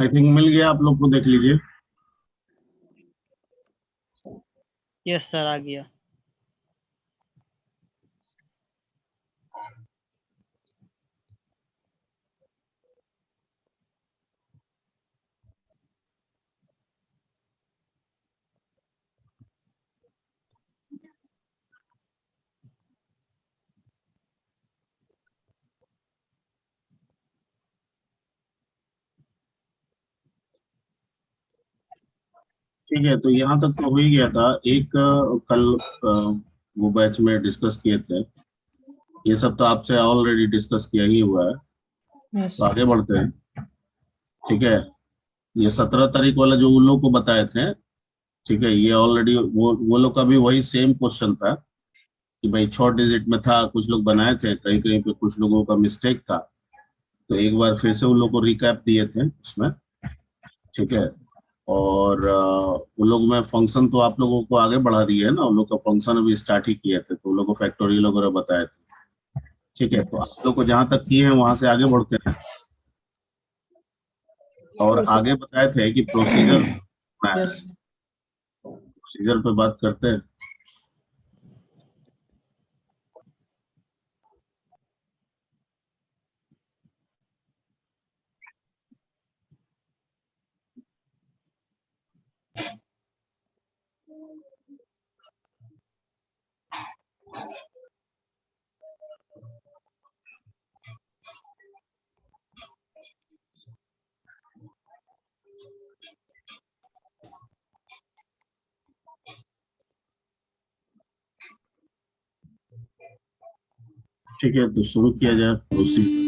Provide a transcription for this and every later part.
I think मिल गया, आप लोग को देख लीजिए। यस सर, आ गया। ठीक है, तो यहाँ तक तो हो ही गया था। एक कल वो बैच में डिस्कस किए थे, ये सब तो आपसे ऑलरेडी डिस्कस किया ही हुआ है। यस तो आगे बढ़ते हैं। ठीक है, ये 17 तारीख वाला जो उन लोग को बताए थे, ठीक है, ये ऑलरेडी वो लोग का भी वही सेम क्वेश्चन था कि भाई 6 डिजिट में था, कुछ लोग बनाए थे, कहीं कहीं पे कुछ लोगों का मिस्टेक था। तो एक बार फिर से उन लोग को रिकैप दिए थे उसमें। ठीक है, और उन लोग में फंक्शन तो आप लोगों को आगे बढ़ा दिए है ना, उन लोग का फंक्शन अभी स्टार्ट ही किए थे, तो उन लोग को फैक्टोरियल वगैरह बताए थे। ठीक है, तो आप लोग को जहां तक किए हैं वहां से आगे बढ़ते हैं। और आगे बताए थे कि प्रोसीजर यस प्रोसीजर पे बात करते हैं। ठीक है, तो शुरू किया जाए प्रोसीजर।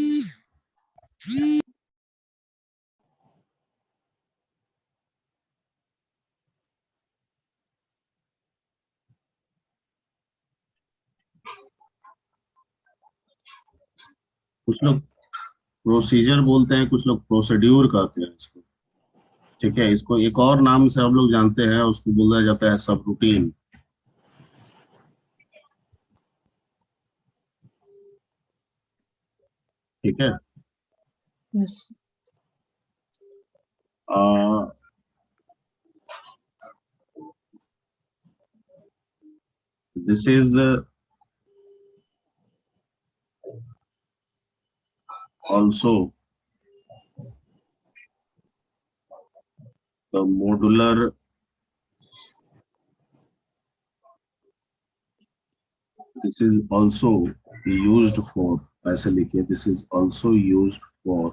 कुछ लोग प्रोसीजर बोलते हैं, कुछ लोग प्रोसीड्यूर कहते हैं इसको। ठीक है, इसको एक और नाम से हम लोग जानते हैं, उसको बोला जाता है सब रूटीन। ठीक है, yes this is also the modular this is also used for ऐसे लिखिए, this is also used for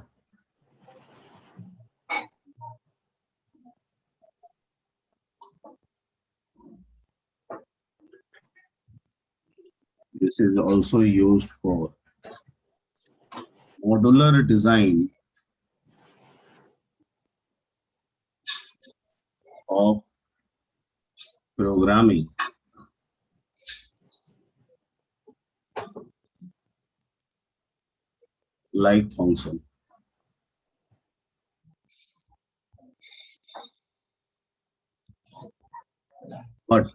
this is also used for modular design of programming like function. But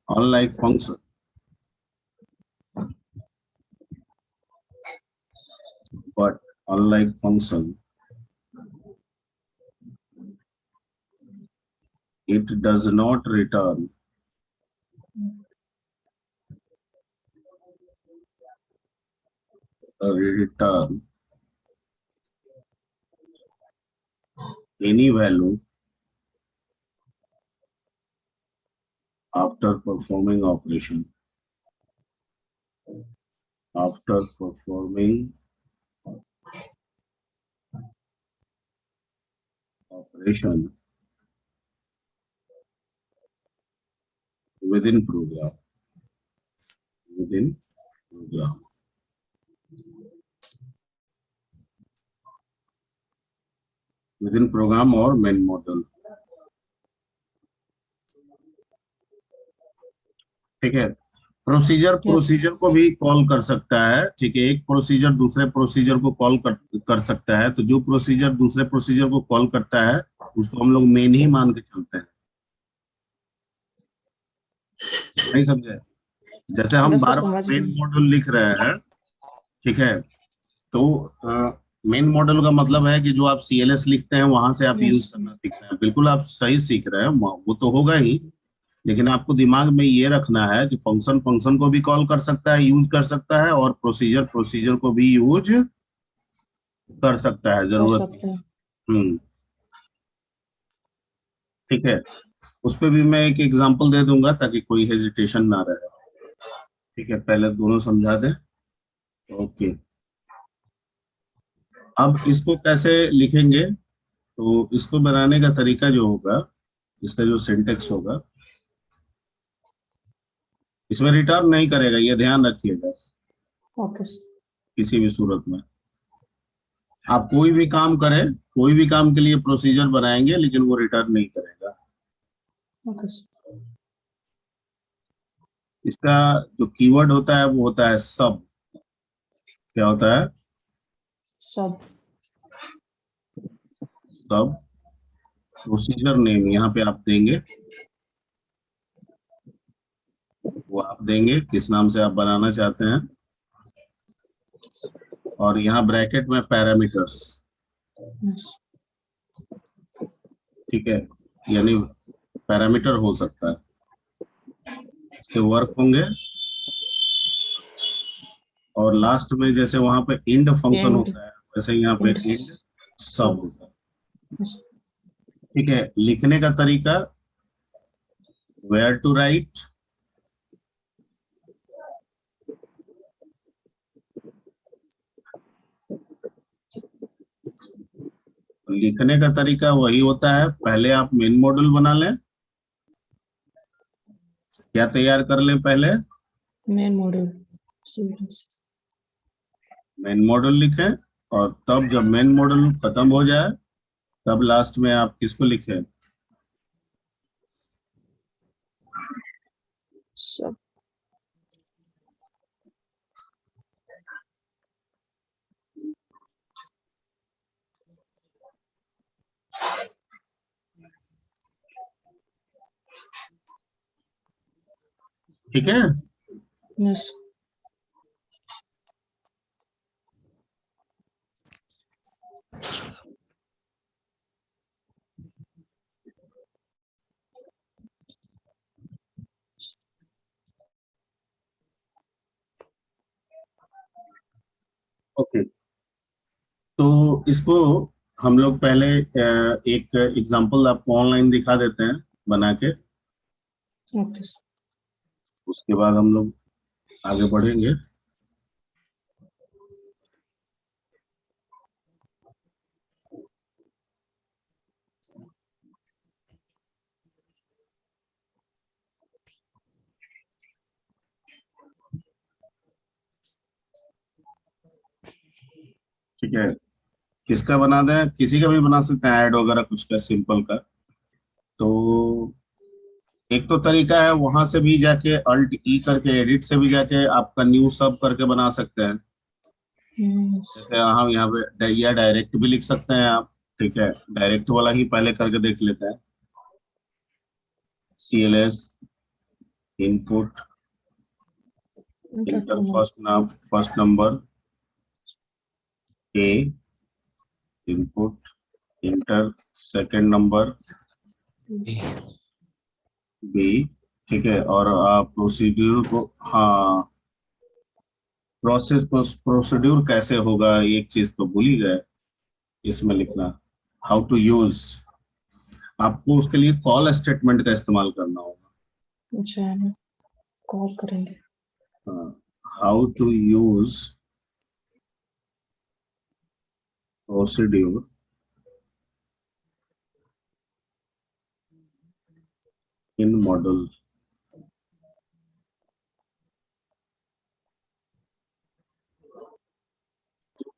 unlike function, but unlike function, it does not return any value after performing operation. After performing operation within program. Within program. Within program और main model. ठीक है, procedure को भी call कर सकता है। ठीक है, एक प्रोसीजर दूसरे प्रोसीजर को कॉल कर सकता है, तो जो प्रोसीजर दूसरे प्रोसीजर को कॉल करता है उसको हम लोग मेन ही मान के चलते हैं। नहीं समझे? जैसे हम बस बार समझ मेन गए। मॉड्यूल लिख रहे हैं, ठीक है, तो मेन मॉडल का मतलब है कि जो आप CLS लिखते हैं वहां से आप Yes. यूज करना सीख रहे हैं। बिल्कुल आप सही सीख रहे हैं, वो तो होगा ही, लेकिन आपको दिमाग में ये रखना है कि फंक्शन फंक्शन को भी कॉल कर सकता है, यूज कर सकता है, और प्रोसीजर प्रोसीजर को भी यूज कर सकता है कर जरूरत। सकते हैं। हम्म, ठीक है। उस पे भी मैं एक एग्जांपल दे दूंगा ताकि कोई हेजिटेशन ना रहे। ठीक है, पहले दोनों समझा दें। ओके, अब इसको कैसे लिखेंगे? तो इसको बनाने का तरीका जो होगा, इसका जो सिंटेक्स होगा, इसमें रिटर्न नहीं करेगा, ये ध्यान रखिएगा ओके सर। किसी भी सूरत में। आप कोई भी काम करें, कोई भी काम के लिए प्रोसीजर बनाएंगे, लेकिन वो रिटर्न नहीं करेगा। Okay sir. इसका जो कीवर्ड होता है वो होता है सब। क्या होता है? सब। सब प्रोसीजर नेम यहाँ पे आप देंगे, वो आप देंगे किस नाम से आप बनाना चाहते हैं, और यहाँ ब्रैकेट में पैरामीटर्स। यस। ठीक है, यानी पैरामीटर हो सकता है, इसके वर्क होंगे, और लास्ट में जैसे वहां पे इंड फंक्शन End. होता है वैसे यहाँ पे End. इंड सब होता है। Yes. ठीक है, लिखने का तरीका, वेयर टू राइट, लिखने का तरीका वही होता है, पहले आप मेन मॉड्यूल बना लें। क्या तैयार कर लें? पहले मेन मॉड्यूल। मेन मॉड्यूल लिखें, और तब जब मेन मॉड्यूल खत्म हो जाए तब लास्ट में आप किसको लिखें? सब। ठीक है, यस। ओके। तो इसको हम लोग पहले एक एग्जांपल आपको ऑनलाइन दिखा देते हैं बना के, ओके सर। उसके बाद हम लोग आगे बढ़ेंगे। ठीक है, किसका बना दें? किसी का भी बना सकते हैं, ऐड वगैरह कुछ का, सिंपल का। तो एक तो तरीका है वहां से भी जाके अल्ट ई करके, एडिट से भी जाके आपका न्यू सब करके बना सकते हैं। यस। जैसे हम यहाँ पे या डायरेक्ट भी लिख सकते हैं आप। ठीक है, डायरेक्ट वाला ही पहले करके देख लेते हैं। CLS input inter first number, A input inter second number, B। ठीक है, और आप प्रोसीड्यूर को, हाँ, प्रोसीड्यूर कैसे होगा एक चीज तो भूल ही गए इसमें लिखना, हाउ टू यूज। आपको उसके लिए कॉल स्टेटमेंट का इस्तेमाल करना होगा। अच्छा, कॉल करेंगे। How to use procedure in model.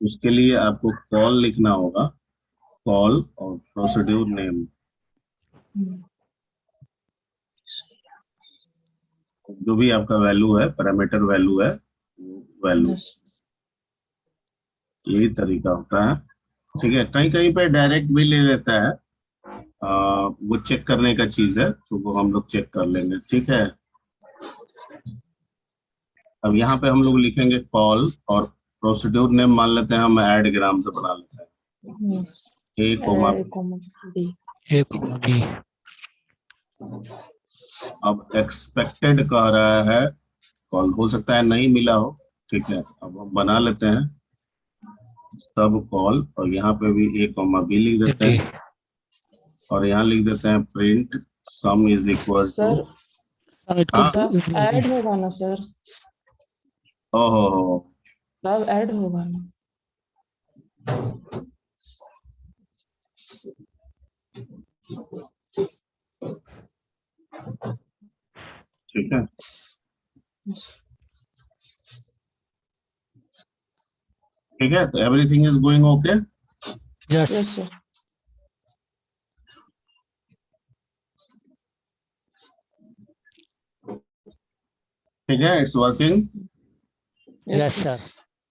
उसके लिए आपको कॉल लिखना होगा, कॉल और प्रोसीड्यूर नेम, जो भी आपका वैल्यू है, पैरामीटर वैल्यू है, वैल्यू। यस। यही तरीका होता है। ठीक है, कहीं कहीं पे डायरेक्ट भी ले लेता है, वो चेक करने का चीज है, तो वो हम लोग चेक कर लेंगे। ठीक है, अब यहाँ पे हम लोग लिखेंगे कॉल और प्रोसीड्यूर नेम मान लेते हैं हम ऐड ग्राम से बना लेते हैं Yes. A, comma A, comma B. A comma B. अब एक्सपेक्टेड कह रहा है कॉल, हो सकता है नहीं मिला हो, ठीक है। अब हम बना लेते हैं सब कॉल और यहाँ पे भी A, B लिख देते हैं और यहाँ लिख देते हैं print sum is equal to, sir हाँ सब ऐड होगा ना सर? ओहो सब ऐड होगा ना? ठीक है। ठीक है, तो everything is going okay. Yes. Yes sir. ठीक है, it's working. Yes Yes, sir. sir.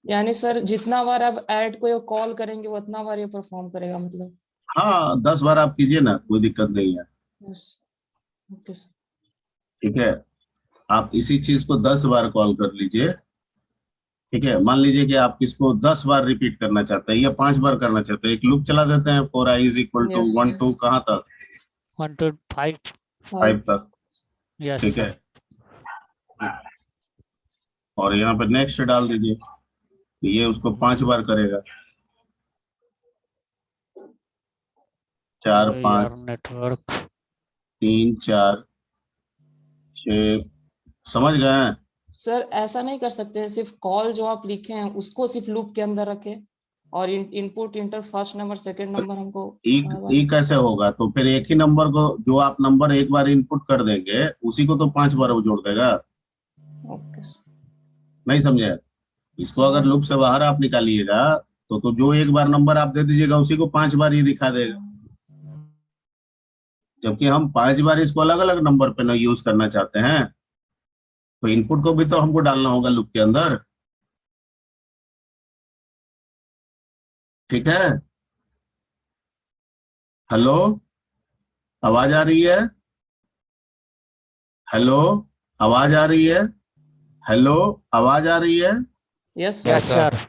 यानी सर जितना बार आप ऐड को कॉल करेंगे वो उतना बार ये परफॉर्म करेगा मतलब? हाँ 10 बार आप कीजिए ना, कोई दिक्कत नहीं है। Yes. Okay sir. ठीक है, आप इसी चीज को 10 बार कॉल कर लीजिए। ठीक है, मान लीजिए कि आप इसको 10 बार रिपीट करना चाहते हैं या 5 बार करना चाहते हैं, एक लूप चला देते हैं for I is equal to Yes 1 sir. 2 कहाँ तक, 1 to 5. 5 5. तक। Yes, ठीक sir. है, और यहाँ पे नेक्स्ट डाल दीजिए, तो ये उसको 5 बार करेगा, 4 5 Your network. 3 4 6, समझ गए हैं? सर ऐसा नहीं कर सकते हैं सिर्फ कॉल जो आप लिखे हैं उसको सिर्फ लूप के अंदर रखें और input inter first number second number हमको ई कैसे होगा? तो फिर एक ही नंबर को, जो आप नंबर एक बार इनपुट कर देंगे उसी को तो 5 बार वो जोड़ देगा। ओके नहीं समझे? इसको अगर लूप से बाहर आप निकालिएगा तो जो एक बार नंबर आप दे दीजिएगा उसी को 5 बार ये दिखा देगा, जबकि हम 5 बार इसको अलग अलग नंबर पे ना यूज करना चाहते हैं, तो इनपुट को भी तो हमको डालना होगा लूप के अंदर। ठीक है, हेलो, आवाज आ रही है? हेलो, आवाज आ रही है? हेलो, आवाज आ रही है? Yes Yes, sir. sir.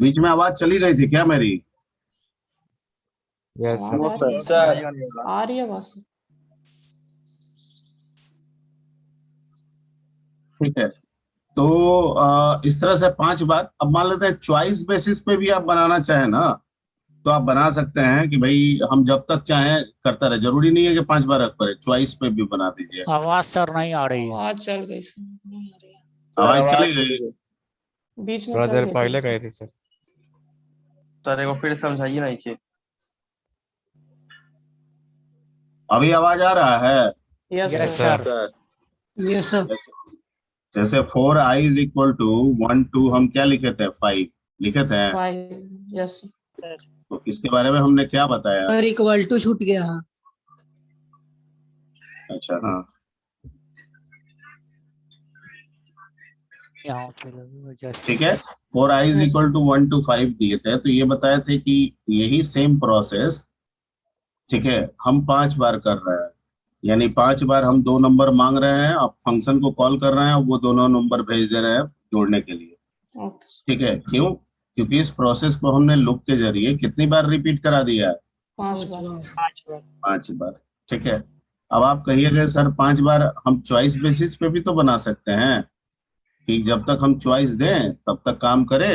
बीच में आवाज चली गई थी क्या मेरी? यस आवाज सर। आ रही है बस। ठीक है, तो इस तरह से 5 बार। अब मान लेते हैं चॉइस बेसिस पे भी आप बनाना चाहें ना, तो आप बना सकते हैं कि भाई हम जब तक चाहें करता रहे, जरूरी नहीं है कि 5 बार करें, चॉइस पे भी बना दीजिए। आवाज सर नहीं आ रही है। आवाज चल गई सर, नहीं आ रही है। आवाज चली गई? बीच में थोड़ा चल देर गई पहले थी गए थे सर। सर एक बार फिर समझाइए ना इसे। अभी आवाज आ रहा है? Yes Yes, sir. sir. Yes, sir. जैसे 4 आई इज इक्वल टू 1 2 हम क्या लिखे थे, 5 लिखे थे। 5 यस। तो इसके बारे में हमने क्या बताया? सर इक्वल टू छूट गया। अच्छा हाँ, यहाँ पे लगे just ठीक है, 4 I is Yes. Equal to 1 to 5 दिए थे, तो ये बताए थे कि यही सेम प्रोसेस, ठीक है, हम 5 बार कर रहे हैं, यानी 5 बार हम 2 नंबर मांग रहे हैं, अब फंक्शन को कॉल कर रहे हैं, वो दोनों नंबर भेज दे रहे हैं जोड़ने के लिए। ओके ठीक है, क्यों? क्योंकि इस प्रोसेस को हमने लूप के जरिए कितनी बार रिपीट करा दिया है? 5 बार। 5 बार। ठीक है, अब आप कहिएगा सर 5 बार हम चॉइस बेसिस पे भी तो बना सकते हैं, कि जब तक हम चॉइस दें तब तक काम करे,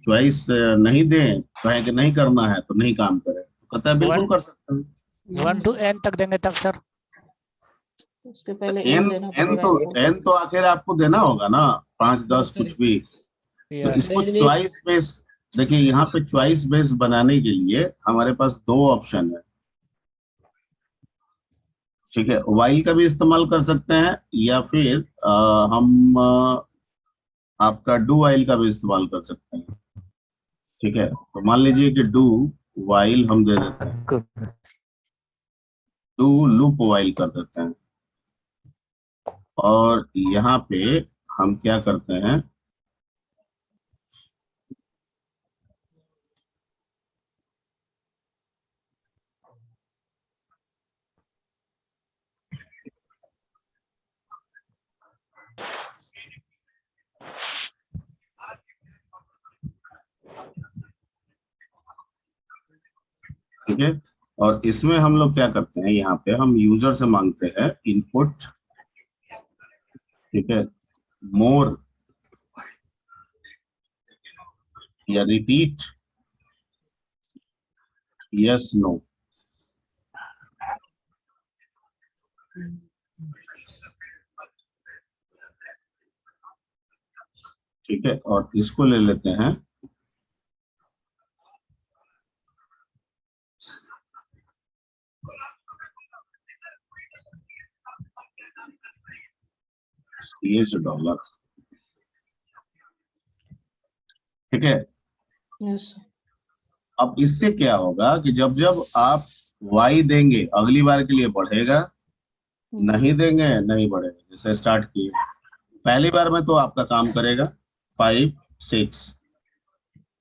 चॉइस नहीं दें, कहें कि नहीं करना है तो नहीं काम करे, तो कहता है बिल्कुल कर सकते हैं। 1 to n तक देंगे तब सर। उसके पहले एन एन देना एन पड़ेगा तो इनको। एन तो आखिर आपको देना होगा ना, 5 10 कुछ भी। तो Yes. इसको चॉइस बेस, देखिए यहाँ पे चॉइस बेस बनाने के लिए हमारे पास 2 ऑप्शन है। ठीक है, वाइल का भी इस्तेमाल कर सकते हैं या फिर हम आपका डू वाइल का भी इस्तेमाल कर सकते हैं। ठीक है, तो मान लीजिए कि डू वाइल हम दे देते हैं, डू लूप वाइल कर देते हैं, और यहाँ पे हम क्या करते हैं, ठीक है। और इसमें हम लोग क्या करते हैं, यहाँ पे हम यूजर से मांगते हैं इनपुट, ठीक है, मोर या रिपीट, यस नो। ठीक है, और इसको ले लेते हैं $, ठीक है। यस अब इससे क्या होगा कि जब जब आप y देंगे अगली बार के लिए बढ़ेगा, नहीं देंगे नहीं बढ़ेगा। जैसे स्टार्ट किए पहली बार में तो आपका काम करेगा 5 6।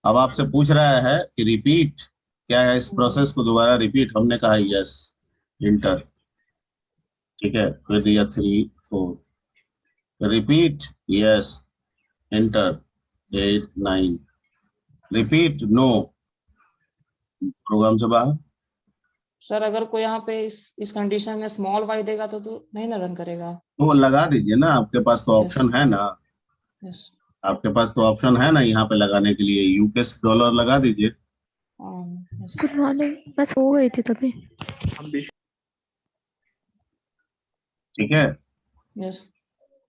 अब आपसे पूछ रहा है कि रिपीट क्या है, इस प्रोसेस को दोबारा रिपीट, हमने कहा यस, इंटर, ठीक है, फिर दिया 3 4, repeat yes, enter 8 9, repeat no, program से बाहर। सर अगर कोई यहाँ पे इस कंडीशन में स्मॉल y देगा तो नहीं ना रन करेगा। तो लगा दीजिए ना, आपके पास तो Yes. ऑप्शन है ना, यस आपके पास तो ऑप्शन है ना यहाँ पे लगाने के लिए, यूकेस डॉलर लगा दीजिए। यस गुड मॉर्निंग, मैं सो गई थी तभी। ठीक है, यस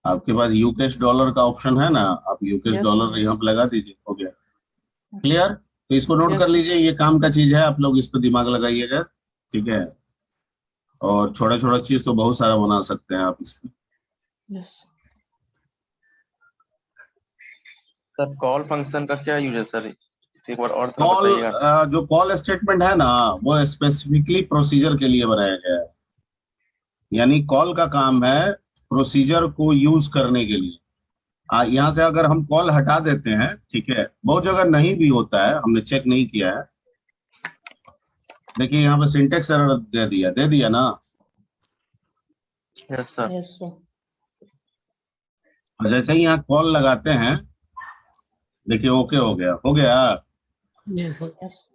आपके पास यूकेस डॉलर का ऑप्शन है ना, आप यूकेस Yes, डॉलर yes. यहाँ पे लगा दीजिए, हो गया क्लियर। तो इसको नोट Yes, कर sir. लीजिए, ये काम का चीज है, आप लोग इस पे दिमाग लगाइएगा, ठीक है। और छोटा छोटा चीज तो बहुत सारा बना सकते हैं आप इसमें। यस सर कॉल फंक्शन का क्या यूज है सर, एक बार और तो कॉल, बताइएगा। जो कॉल स्टेटमेंट है ना, वो स्पेसिफिकली प्रोसीजर के लिए बनाया गया है। यानी कॉल का काम है प्रोसीजर को यूज करने के लिए। यहाँ से अगर हम कॉल हटा देते हैं, ठीक है, बहुत जगह नहीं भी होता है, हमने चेक नहीं किया है। देखिए यहाँ पे सिंटेक्स एरर दे दिया ना, यस सर। यस सर और जैसे ही यहाँ कॉल लगाते हैं, देखिए ओके हो गया, यस सर। यस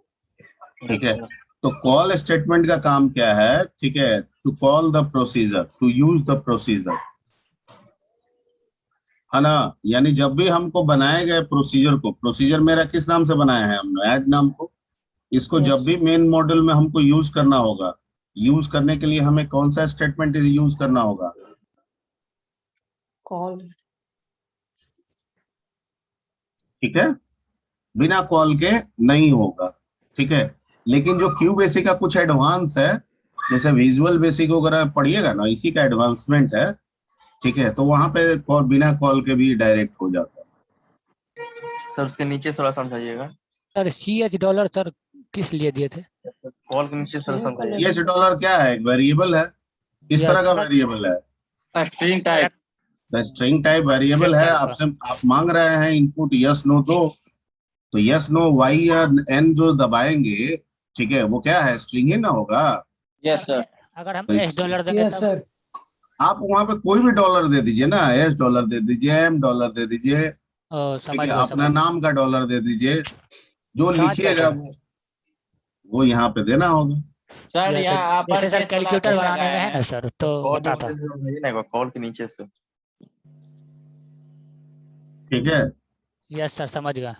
ठीक है। तो कॉल स्टेटमेंट का काम क्या है, ठीक है, to call the procedure, to use the procedure, है ना। यानी जब भी हमको बनाए गए प्रोसीजर को, प्रोसीजर मेरा किस नाम से बनाया है हमने, ऐड नाम को, इसको Yes. जब भी मेन मॉड्यूल में हमको यूज करना होगा, यूज करने के लिए हमें कौन सा स्टेटमेंट यूज करना होगा, कॉल ठीक है, बिना कॉल के नहीं होगा, ठीक है। लेकिन जो क्यू बेसिक का कुछ एडवांस है, जैसे विजुअल बेसिक वगैरह पढ़िएगा ना, इसी का एडवांसमेंट है, ठीक है, तो वहां पे कॉल बिना कॉल के भी डायरेक्ट हो जाता है। सर उसके नीचे थोड़ा समझाइएगा, सर $, सर किस लिए दिए थे? कॉल के नीचे थोड़ा समझाइएगा। ये $, क्या है, एक वेरिएबल है, किस Yes. तरह का वेरिएबल है, string type. String type variable है। आपसे आप मांग रहे हैं इनपुट यस नो दो, तो यस नो वाई या एन जो दबाएंगे, ठीक है, वो क्या है, स्ट्रिंग ही ना होगा। Yes sir. अगर हम तो $, देंगे यस तब? सर। आप वहां पे कोई भी डॉलर दे दीजिए ना, $, दे दीजिए, $, दे दीजिए, ठीक समझ है, गया, अपना नाम का $, दे दीजिए, जो समझ गया लिखिएगा सर। वो यहाँ पे देना होगा। सर जैसे यहाँ अपर जैसे सर केस वाला कैलकुलेटर नहीं बनाने में लगाया है ना है। सर, तो कॉल के बताता नीचे से समझाइए ना एक बार, कॉल के नीचे से। ठीक है, यस सर, समझ गया।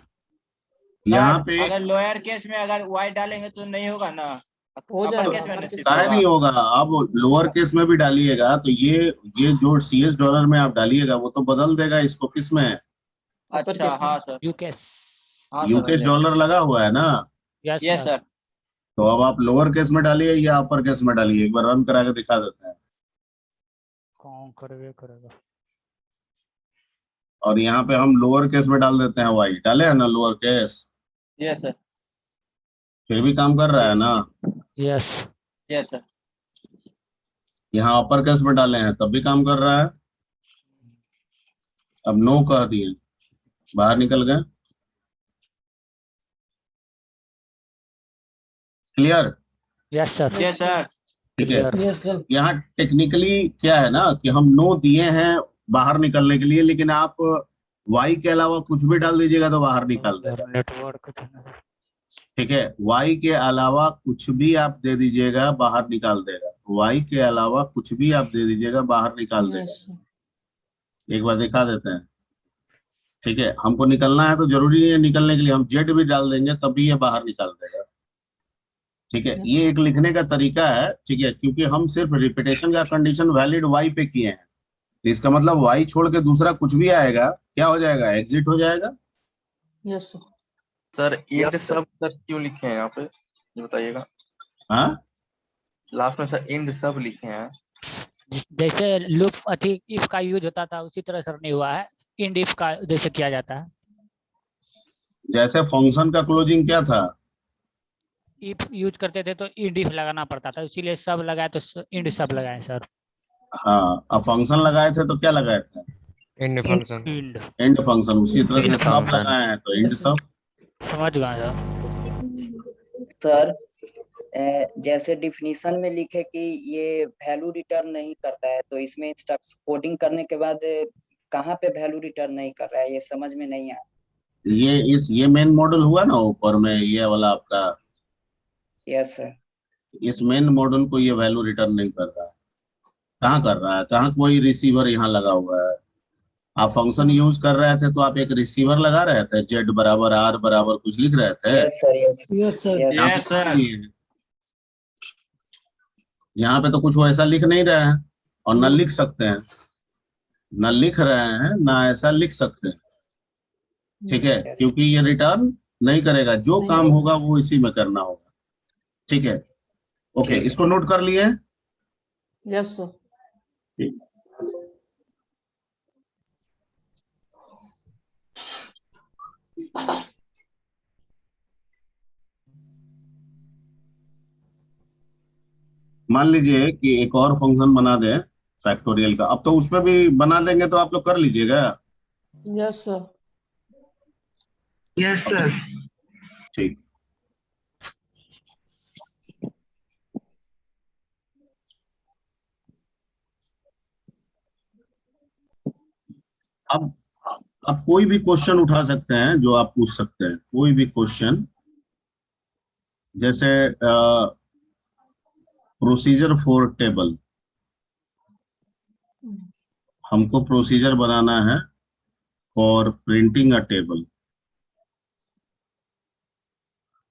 यहाँ सर पे अगर लोअर केस में अगर वाई डालेंगे तो नहीं होगा ना, हो अपर जाएगा, केस में upper नहीं case काहे होगा। नहीं होगा। अब लोअर केस में भी डालिएगा तो ये जो $, में आप डालिएगा वो तो बदल देगा इसको, किस में, upper अच्छा case में। हाँ सर। यूकेस। हाँ यूकेस सर। डॉलर लगा हुआ है ना। Yes yes sir. सर। तो अब आप लोअर केस में डालिए या अपर केस में डालिए, एक बार रन करा के दिखा देते हैं। कौन करेगा? और यहाँ पे हम लोअर केस में डाल देते हैं वाई, डाले है ना लोअर केस, यस सर। फिर भी काम कर रहा है ना। यस। Yes sir. यहाँ अपर केस में डाले हैं तब भी काम कर रहा है। अब नो कह दिए, बाहर निकल गए, clear. Yes sir. Yes sir. ठीक है, क्लियर। Yes sir. यहाँ टेक्निकली क्या है ना कि हम नो दिए हैं बाहर निकलने के लिए, लेकिन आप वाई के अलावा कुछ भी डाल दीजिएगा तो बाहर निकाल देगा। नेटवर्क ठीक है, y के अलावा कुछ भी आप दे दीजिएगा बाहर निकाल देगा, y के अलावा कुछ भी आप दे दीजिएगा बाहर निकाल देगा। यस सर, एक बार दिखा देते हैं। ठीक है, हमको निकलना है तो जरूरी नहीं है निकलने के लिए हम जेड भी डाल देंगे तभी ये बाहर निकाल देगा। ठीक है, Yes. ये एक लिखने का तरीका है। ठीक है, क्योंकि हम सिर्फ रिपीटेशन का कंडीशन वैलिड y पे किए हैं, तो इसका मतलब y छोड़ के दूसरा कुछ भी आएगा क्या हो जाएगा, एग्जिट हो जाएगा। यस सर, सर इंड सब सर क्यों लिखे हैं यहाँ पे, ये बताइएगा। हाँ, लास्ट में सर इंड सब लिखे हैं। जैसे लूप अति इफ का यूज होता था उसी तरह सर नहीं हुआ है, इंड इफ का जैसे किया जाता है। जैसे फंक्शन का क्लोजिंग क्या था, इफ यूज करते थे तो इंड इफ लगाना पड़ता था, इसीलिए सब लगाए तो इंड सब लगाए सर। हाँ, अब फंक्शन लगाए थे तो क्या लगाए थे, end function. End end function, उसी तरह से End सब function. लगाए हैं तो एंड सब। समझ गए सर। सर जैसे डिफिनीशन में लिखे कि ये वैल्यू रिटर्न नहीं करता है, तो इसमें इंस्ट्रक्शन कोडिंग करने के बाद कहाँ पे वैल्यू रिटर्न नहीं कर रहा है, ये समझ में नहीं आया। ये मेन मॉडल हुआ ना ऊपर में ये वाला आपका, यस सर। इस मेन मॉडल को ये वैल्यू रिटर्न नहीं कर रहा है। कहाँ कर रहा है, कहाँ कोई रिसीवर यहाँ लगा हुआ है। आप फंक्शन यूज कर रहे थे तो आप एक रिसीवर लगा रहे थे, जेड बराबर आर बराबर कुछ लिख रहे थे। यस सर, यस सर, यहाँ पे Yes, sir. कुछ नहीं है। यहाँ पे तो कुछ वैसा लिख नहीं रहे हैं और न लिख सकते हैं, न लिख रहे हैं ना ऐसा लिख सकते हैं। ठीक है, Yes. क्योंकि ये रिटर्न नहीं करेगा, जो नहीं काम करेगा। होगा वो इसी में करना होगा। ठीक है, ओके, ठीक है। इसको नोट कर लिए। यस सर, मान लीजिए कि एक और फंक्शन बना दें फैक्टोरियल का, अब तो उसमें भी बना देंगे तो आप लोग कर लीजिएगा। यस सर, ठीक, अब कोई भी क्वेश्चन उठा सकते हैं जो आप पूछ सकते हैं, कोई भी क्वेश्चन, जैसे प्रोसीजर फॉर टेबल, हमको प्रोसीजर बनाना है for printing a table,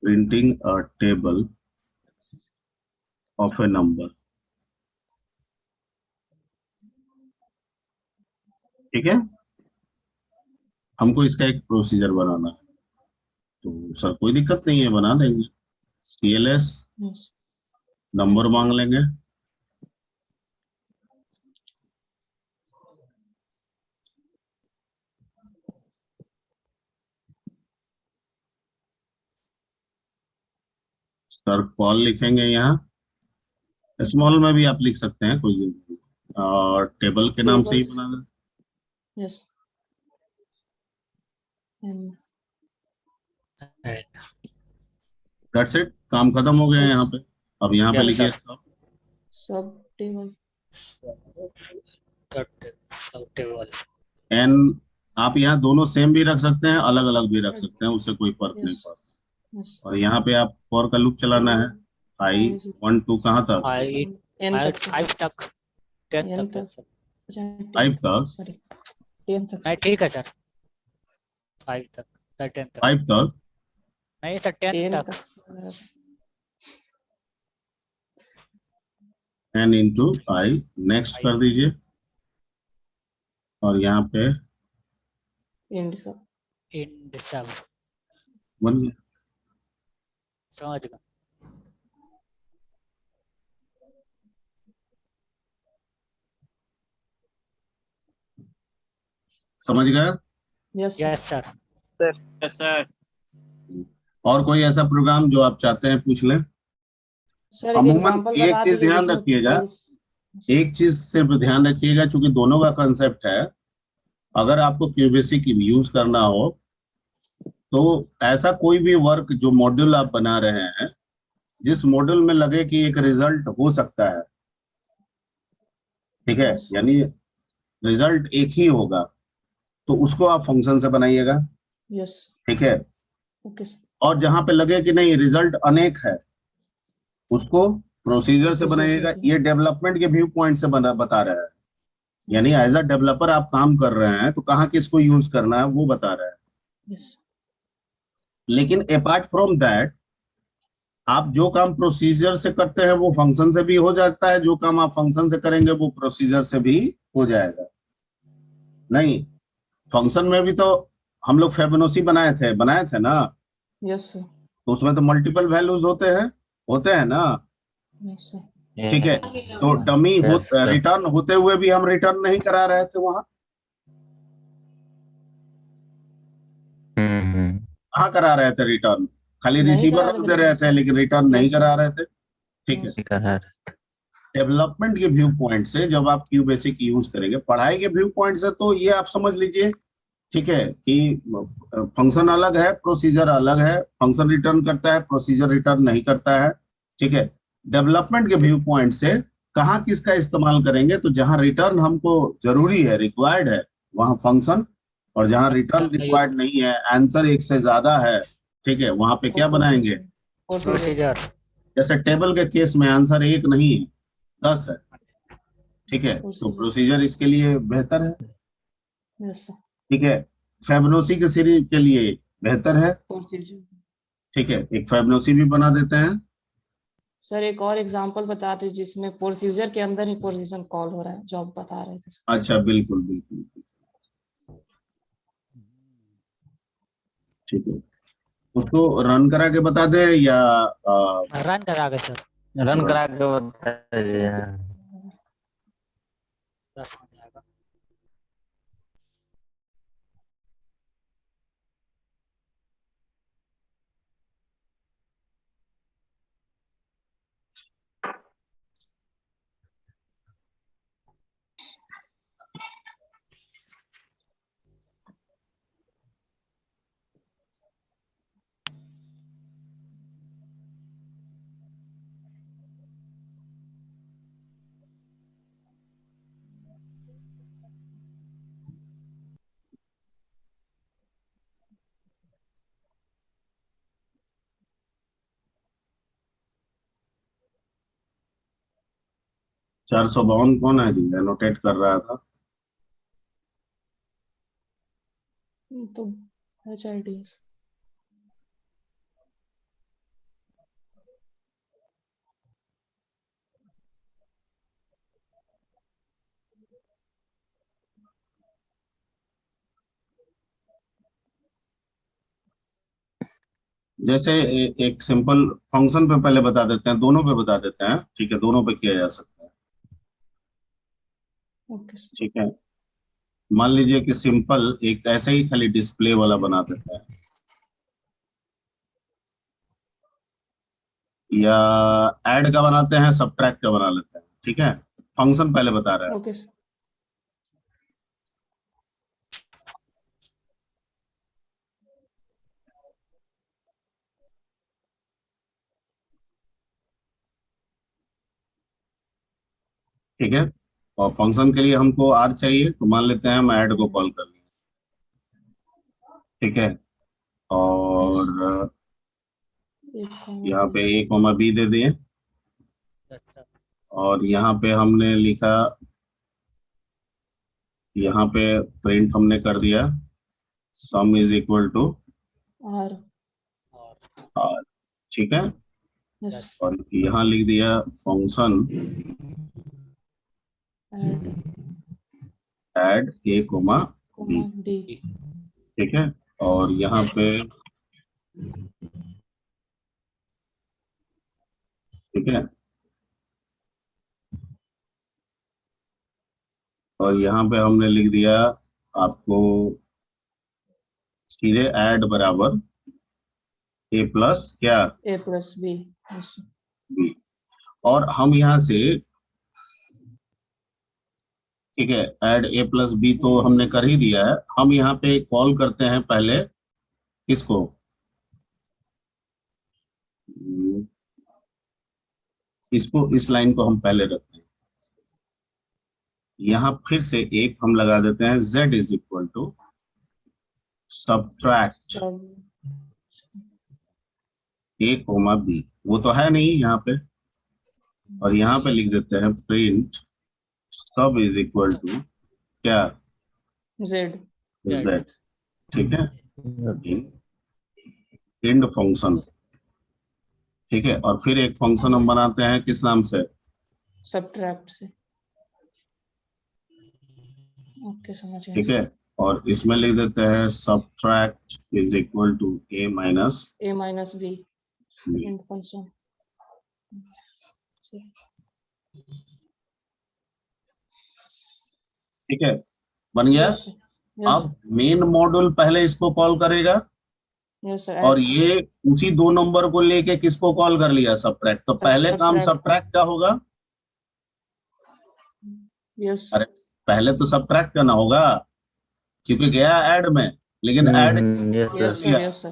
printing a table of A number. ठीक है, हमको इसका एक प्रोसीजर बनाना है, तो सर कोई दिक्कत नहीं है, बना देंगे। CLS यस नंबर मांग लेंगे, सर कॉल लिखेंगे, यहाँ स्मॉल में भी आप लिख सकते हैं, कोई जरूरत नहीं, और टेबल के नाम से ही Tables. बना दें। यस एंड दैट्स इट, काम खत्म हो गया Yes. यहाँ पे। अब यहाँ पे Yes, लिखिए sir. सब, सब टेबल सब टेबल। एन, आप यहाँ दोनों सेम भी रख सकते हैं, अलग अलग भी रख सकते हैं, उससे कोई फर्क नहीं Yes. पड़ता। यस और यहाँ पे आप फॉर का लूप चलाना है, I 1 2 कहाँ तक, आई एन तक सर, 5 तक 10 N तक तक। सर। 5 तक, सॉरी 10 तक नहीं ठीक है सर, 5 तक, 10 तक 5 तक, नहीं सर, 10 10 तक। तक सर, n इंटू आई, नेक्स्ट कर दीजिए, और यहाँ पे एंड सर, इंड सब। बन गया। समझ गए। समझ गए। Yes yes sir. Yes, sir. और कोई ऐसा प्रोग्राम जो आप चाहते हैं पूछ लें। सर एक अमूमन एग्जांपल एक बता चीज दीजिए ध्यान जिसमें रखिएगा, false- एक चीज सिर्फ ध्यान रखिएगा, चूंकि दोनों का कंसेप्ट है, अगर आपको क्यूबेसिक यूज करना हो तो ऐसा कोई भी वर्क जो मॉड्यूल आप बना रहे हैं, जिस मॉड्यूल में लगे कि एक रिजल्ट हो सकता है, ठीक है, Yes. यानी रिजल्ट एक ही होगा, तो उसको आप फंक्शन से बनाइएगा। यस ठीक है, ओके सर, और जहां पे लगे कि नहीं रिजल्ट अनेक है, उसको प्रोसीजर से Procedure बनाइएगा। से। ये डेवलपमेंट के व्यू पॉइंट से बता रहा है, यानी एज अ डेवलपर आप काम कर रहे हैं तो कहाँ किसको यूज करना है वो बता रहा है। Yes. लेकिन अपार्ट फ्रॉम दैट, आप जो काम प्रोसीजर से करते हैं वो फंक्शन से भी हो जाता है, जो काम आप फंक्शन से करेंगे वो प्रोसीजर से भी हो जाएगा। नहीं, फंक्शन में भी तो हम लोग फेबोनाची बनाए थे ना, Yes, sir. तो उसमें तो मल्टीपल वैल्यूज होते हैं ना। Yes, sir. ठीक है, तो डमी Yes, sir. रिटर्न होते हुए भी हम रिटर्न नहीं करा रहे थे वहां, कहाँ करा रहे थे रिटर्न, खाली नहीं रिसीवर करा रख रहे दे थे रहे थे लेकिन रिटर्न नहीं Yes, sir. करा रहे थे। ठीक है, Yes. डेवलपमेंट के व्यू पॉइंट से जब आप क्यू बेसिक यूज करेंगे, पढ़ाई के व्यू पॉइंट से तो ये आप समझ लीजिए, ठीक है, कि फंक्शन अलग है, प्रोसीजर अलग है, फंक्शन रिटर्न करता है, प्रोसीजर रिटर्न नहीं करता है। ठीक है, डेवलपमेंट के व्यू पॉइंट से कहाँ किसका इस्तेमाल करेंगे, तो जहां रिटर्न हमको जरूरी है, रिक्वायर्ड है, वहां फंक्शन, और जहां रिटर्न रिक्वायर्ड नहीं है, आंसर एक से ज्यादा है, ठीक है, वहां पे क्या बनाएंगे, Procedure. प्रोसीजर। जैसे टेबल के केस में आंसर एक नहीं है 10 है, ठीक है, तो Procedure. प्रोसीजर इसके लिए बेहतर है। Yes, sir. ठीक है, फेबोनाची के सीरीज के लिए बेहतर है। Procedure. ठीक है, एक फेबोनाची भी बना देते हैं। सर एक और एग्जांपल बताते जिसमें प्रोसीजर के अंदर ही पोजीशन कॉल हो रहा है, जो आप बता रहे थे sir. अच्छा, बिल्कुल बिल्कुल, ठीक है, उसको रन करा के बता दे या रन करा के सर, रन करा के बताइए। 10 हो जाएगा। चार सौ बावन कौन है जी, एनोटेट कर रहा था। तो HIDS. जैसे एक सिंपल फंक्शन पे पहले बता देते हैं, दोनों पे बता देते हैं, ठीक है, दोनों पे किया जा सकता है। Okay, sir. ठीक है, मान लीजिए कि सिंपल एक ऐसे ही खाली डिस्प्ले वाला बना देते हैं, या ऐड का बनाते हैं, सब्ट्रैक्ट का बना लेते हैं। ठीक है, फंक्शन पहले बता रहे हैं। Okay, sir. ठीक है, और फंक्शन के लिए हमको आर चाहिए, तो मान लेते हैं हम ऐड को कॉल कर लेंगे। ठीक है, और यहाँ पे ए कॉमा बी दे दिए, अच्छा, और यहाँ पे हमने लिखा, यहाँ पे प्रिंट हमने कर दिया sum is equal to R. R. ठीक है, Yes. और यहाँ लिख दिया function Add. Add A comma B. D. ठीक है, और यहाँ पे, ठीक है, और यहाँ पे हमने लिख दिया आपको सीधे ऐड बराबर ए प्लस क्या A plus B. Yes. B, और हम यहाँ से, ठीक है, ऐड ए प्लस बी तो हमने कर ही दिया है, हम यहाँ पे कॉल करते हैं पहले किसको, इसको, इस लाइन को हम पहले रखते हैं। यहाँ फिर से एक हम लगा देते हैं, z is equal to subtract Sub. A comma B, वो तो है नहीं यहाँ पे, और यहाँ पे लिख देते हैं प्रिंट सब इज इक्वल टू क्या, जेड। जेड। ठीक है, इंड फंक्शन। ठीक है, और फिर एक फंक्शन हम बनाते हैं किस नाम से, सब्ट्रैक्ट से। ओके, समझ गए। ठीक है, और इसमें लिख देते हैं subtract is equal to A minus A minus B B. End function. ठीक है, बन गया। यस अब मेन मॉड्यूल पहले इसको कॉल करेगा, यस सर। और ये उसी 2 नंबर को लेके किसको कॉल कर लिया, सब्ट्रैक्ट। तो पहले काम Subtract। सब्ट्रैक्ट का होगा, यस अरे पहले तो सब्ट्रैक्ट करना होगा क्योंकि गया ऐड में, लेकिन add yes sir. Yes sir.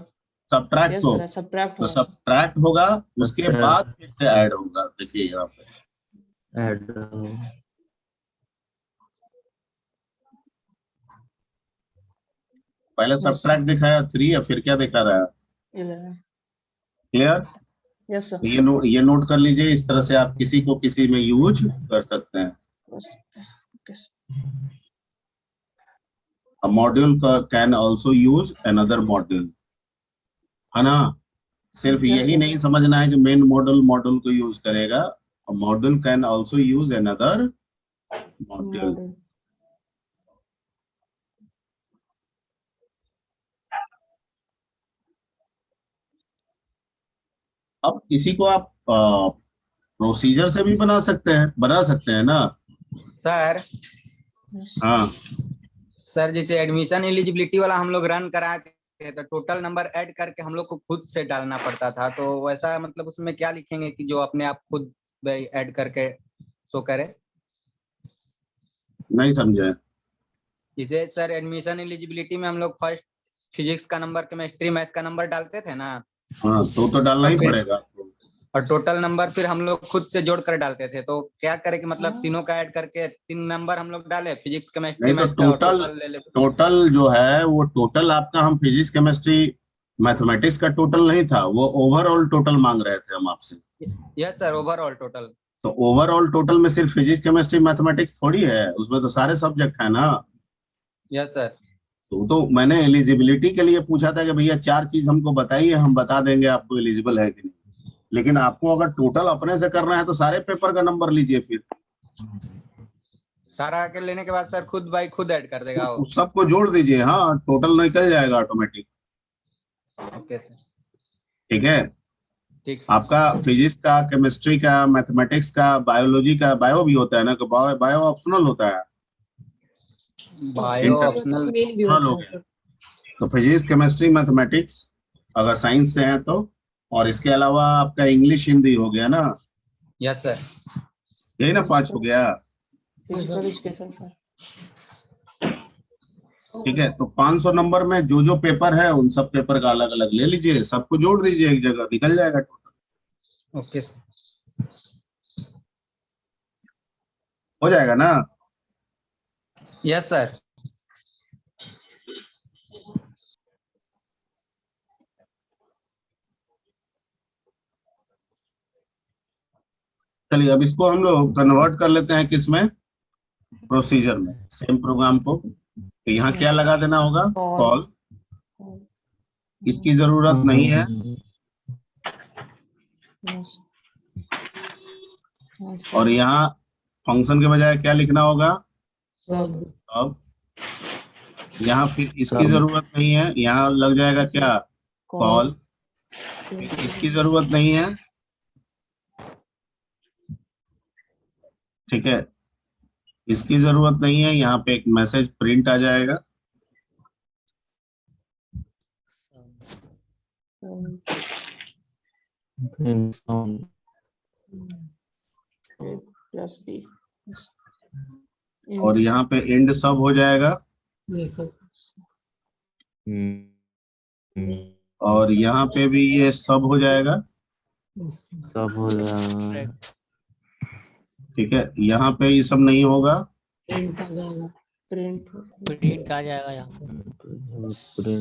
Subtract yes को, सर, सब्ट्रैक्ट तो हुआ। सब्ट्रैक्ट होगा, उसके बाद फिर से ऐड होगा। देखिए यहाँ पे पहले Yes, सब्ट्रैक्ट दिखाया 3 है, फिर क्या दिखा रहा है, 11। क्लियर। Yes sir. ये नोट कर लीजिए, इस तरह से आप किसी को किसी में यूज कर सकते हैं। Okay sir. A module can also use another module, है ना। सिर्फ Yes, यही sir. नहीं समझना है कि मेन मॉड्यूल को यूज करेगा, module can also use another module. Model। अब इसी को आप प्रोसीजर से भी बना सकते हैं ना। सर हाँ, सर जैसे एडमिशन एलिजिबिलिटी वाला हम लोग रन कराए थे, तो टोटल नंबर ऐड करके हम लोग को खुद से डालना पड़ता था, तो वैसा मतलब उसमें क्या लिखेंगे कि जो अपने आप खुद ऐड करके शो करे। नहीं समझे। जैसे सर एडमिशन एलिजिबिलिटी में हम लोग फर्स्ट फिजिक्स का नंबर, केमिस्ट्री, मैथ का नंबर डालते थे ना, हाँ, तो डालना ही और फिर- पड़ेगा आपको। और टोटल नंबर फिर हम लोग खुद से जोड़ कर डालते थे। तो क्या करें कि मतलब तीनों का ऐड करके 3 नंबर हम लोग डाले, फिजिक्स, केमिस्ट्री, नहीं तो मैथ का, और टोटल ले ले। टोटल जो है वो टोटल आपका, हम फिजिक्स केमिस्ट्री मैथमेटिक्स का टोटल नहीं था, वो ओवरऑल टोटल मांग रहे थे हम आपसे। Yes sir, overall total. तो ओवरऑल टोटल में सिर्फ फिजिक्स केमिस्ट्री मैथमेटिक्स थोड़ी है, उसमें तो सारे सब्जेक्ट है ना। Yes sir. तो मैंने एलिजिबिलिटी के लिए पूछा था कि भैया 4 चीज हमको बताइए, हम बता देंगे आपको एलिजिबल है कि नहीं। लेकिन आपको अगर टोटल अपने से करना है तो सारे पेपर का नंबर लीजिए, फिर सारा के लेने के बाद सर खुद बाई खुद ऐड कर देगा वो। उस सबको जोड़ दीजिए। हाँ, टोटल निकल जाएगा ऑटोमेटिक। ओके सर, ठीक है, ठीक सर। आपका फिजिक्स का, केमिस्ट्री का, मैथमेटिक्स का, बायोलॉजी का, बायो भी होता है ना, कि बायो ऑप्शनल होता है। बायो ऑप्शनल ऑप्शनल हो गया। तो फिजिक्स, केमिस्ट्री, मैथमेटिक्स अगर साइंस से है तो, और इसके अलावा आपका इंग्लिश, हिंदी हो गया ना। Yes sir. यही ना 5 हो गया। Physical education sir. ठीक है, तो 500 नंबर में जो जो पेपर है उन सब पेपर का अलग अलग ले लीजिए, सबको जोड़ दीजिए एक जगह, निकल जाएगा टोटल। Okay sir. हो जाएगा ना। Yes sir. चलिए, अब इसको हम लोग कन्वर्ट कर लेते हैं किसमें, प्रोसीजर में, सेम प्रोग्राम को। तो यहाँ क्या लगा देना होगा, कॉल। इसकी जरूरत नहीं है, यस। और यहाँ फंक्शन के बजाय क्या लिखना होगा, सब। अब यहाँ फिर इसकी जरूरत नहीं है, यहाँ लग जाएगा क्या, कॉल। इसकी जरूरत नहीं है, ठीक है, इसकी जरूरत नहीं है, यहाँ पे एक मैसेज प्रिंट आ जाएगा। Plus B. और यहाँ पे एंड सब हो जाएगा, और यहाँ पे भी ये सब हो जाएगा। सब हो जाएगा। ठीक है, यहाँ पे ये सब नहीं होगा, प्रिंट आ जाएगा। प्रिंट आ जाएगा यहाँ प्रिंट पे।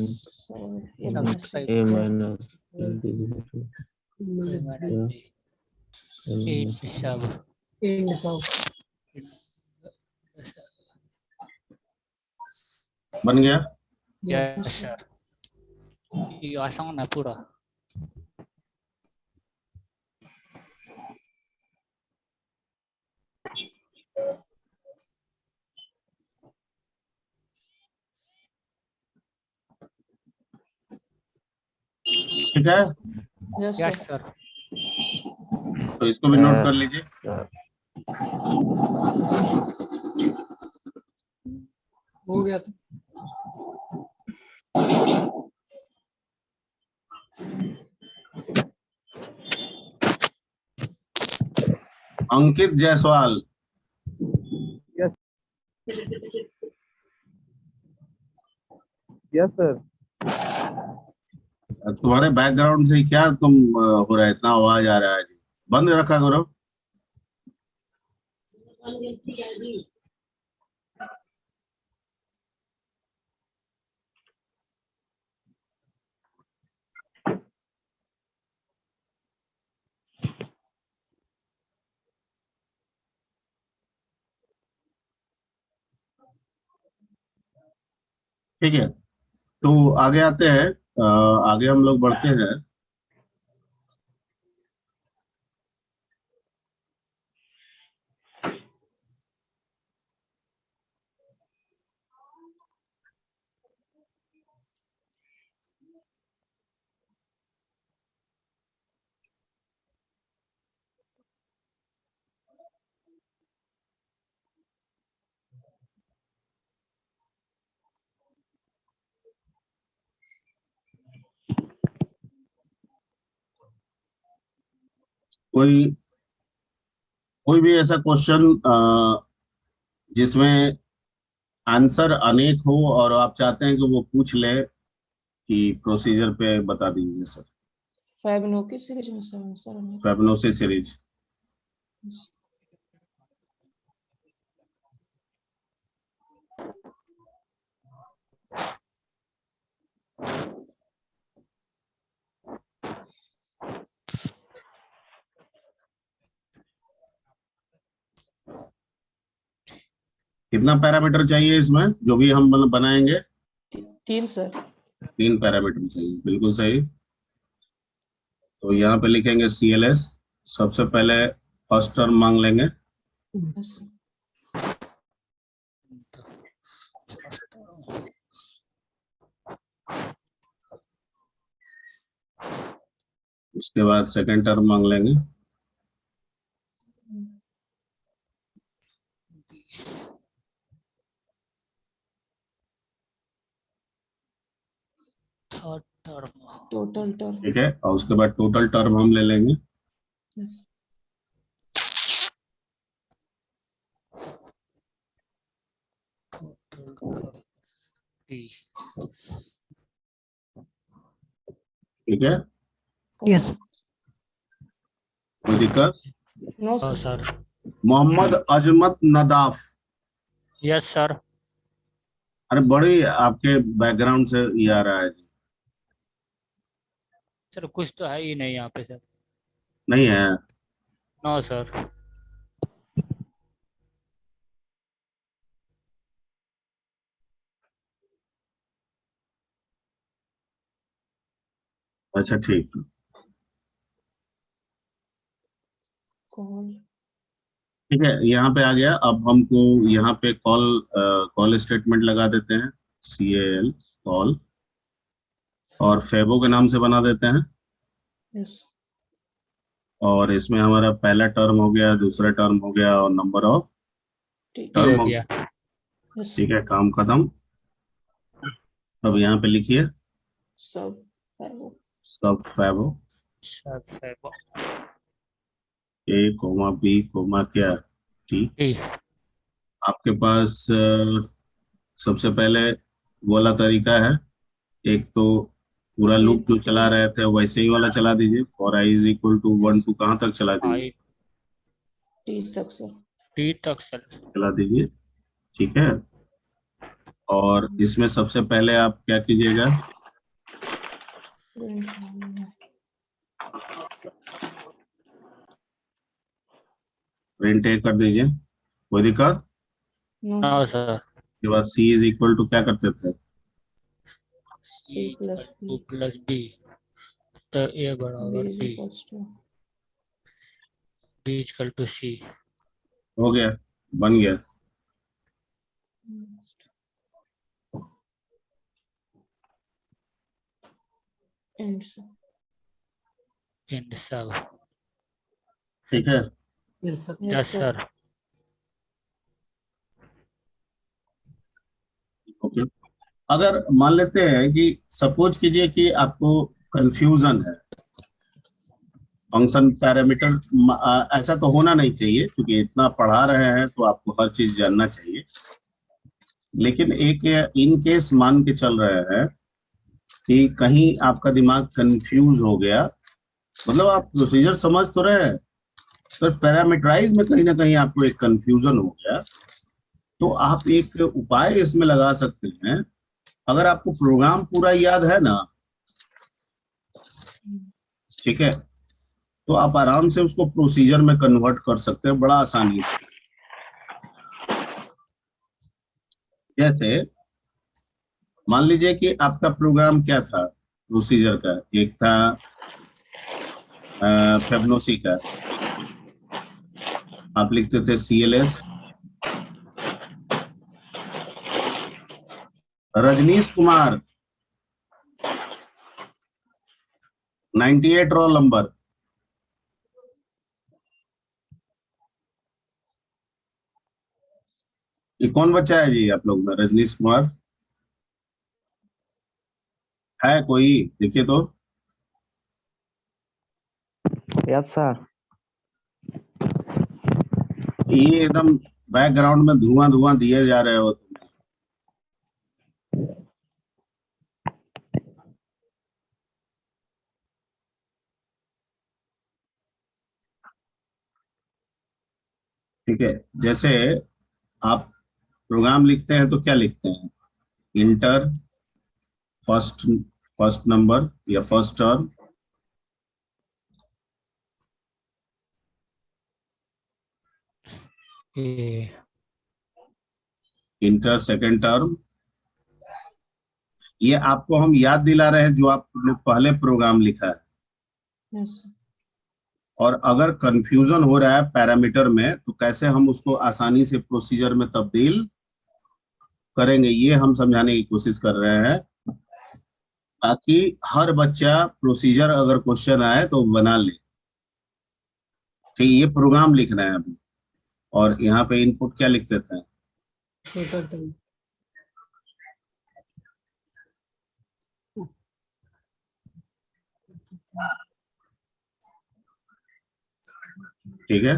ए माइनस बन गया? यस सर, ये आसान है पूरा। ठीक है, यस यस सर। सर। तो इसको भी नोट कर लीजिए। हो गया था। अंकित जायसवाल, यस सर। तुम्हारे बैकग्राउंड से क्या हो रहा है, इतना आवाज आ रहा है जी? बंद रखा करो। ठीक है, तो आगे आते हैं। आगे हम लोग बढ़ते हैं। कोई कोई भी ऐसा क्वेश्चन जिसमें आंसर अनेक हो और आप चाहते हैं कि वो पूछ ले, कि प्रोसीजर पे बता दीजिए सर। फैबनोकी सीरीज में सर आंसर हमने। Fibonacci series. कितना पैरामीटर चाहिए इसमें, जो भी हम बनाएंगे? 3 सर। 3 पैरामीटर चाहिए, बिल्कुल सही। तो यहाँ पे लिखेंगे CLS। सबसे पहले फर्स्ट टर्म मांग लेंगे। यस। उसके बाद सेकंड टर्म मांग लेंगे। Third term. Total term. ठीक है, और उसके बाद टोटल टर्म हम ले लेंगे। यस। ठीक है, यस। कोई दिक्कत? नो हाँ sir. Sir. Mohammad Azmat Nadaf. Yes sir. अरे बड़ी आपके बैकग्राउंड से ये आ रहा है जी। सर कुछ तो है ही नहीं यहाँ पे सर। नहीं है? No sir. अच्छा ठीक। कॉल। ठीक है, यहाँ पे आ गया। अब हमको यहाँ पे कॉल स्टेटमेंट लगा देते हैं, CAL कॉल, और फेबो के नाम से बना देते हैं। यस। और इसमें हमारा पहला टर्म हो गया, दूसरा टर्म हो गया, और नंबर ऑफ ठीक टर्म हो हो गया। गया। यस। ठीक है, काम खत्म। अब यहाँ पे लिखिए सब फैबो। सब फेबो, सब फेबो। A, B, क्या T। जी। आपके पास सबसे पहले वो वाला तरीका है। एक तो पूरा लूप जो चला रहे थे वैसे ही वाला चला दीजिए, for I is equal to 1 to कहाँ तक चला दीजिए? आई टी तक सर। टी तक सर। चला दीजिए। ठीक है, और इसमें सबसे पहले आप क्या कीजिएगा, प्रिंट ए कर दीजिए, कोई दिक्कत? नो हाँ सर, सर, के बाद सी इज इक्वल टू क्या करते थे? A plus two plus B, तो ए बी बराबर is B, equals to B equal to C. हो गया, बन गया। And sir. इन सब। ठीक है, yes yes sir. Sir. Okay. अगर मान लेते हैं कि सपोज कीजिए कि आपको कंफ्यूजन है फंक्शन पैरामीटर, ऐसा तो होना नहीं चाहिए क्योंकि इतना पढ़ा रहे हैं तो आपको हर चीज जानना चाहिए, लेकिन एक इन केस मान के चल रहे हैं कि कहीं आपका दिमाग कंफ्यूज हो गया, मतलब आप प्रोसीजर समझ तो रहे हैं पर पैरामीटराइज में कहीं ना कहीं आपको एक कंफ्यूजन हो गया, तो आप एक उपाय इसमें लगा सकते हैं। अगर आपको प्रोग्राम पूरा याद है ना, ठीक है, तो आप आराम से उसको प्रोसीजर में कन्वर्ट कर सकते हैं बड़ा आसानी से। जैसे मान लीजिए कि आपका प्रोग्राम क्या था प्रोसीजर का, एक था फेबनोसी का, आप लिखते थे CLS Rajneesh Kumar 98 roll number, ये कौन बच्चा है जी आप लोग में? रजनीश कुमार है कोई? देखिए तो। Yes sir. ये एकदम बैकग्राउंड में धुआं धुआं दिए जा रहे हो। ठीक है, जैसे आप प्रोग्राम लिखते हैं तो क्या लिखते हैं? इंटर फर्स्ट फर्स्ट नंबर या first term, A inter second term. ये आपको हम याद दिला रहे हैं जो आप लोग पहले प्रोग्राम लिखा है। Yes sir. और अगर कंफ्यूजन हो रहा है पैरामीटर में तो कैसे हम उसको आसानी से प्रोसीजर में तब्दील करेंगे, ये हम समझाने की कोशिश कर रहे हैं, ताकि हर बच्चा प्रोसीजर अगर क्वेश्चन आए तो बना ले। ठीक, ये प्रोग्राम लिखना है अभी, और यहाँ पे इनपुट क्या लिख देते हैं? Total time. ठीक है,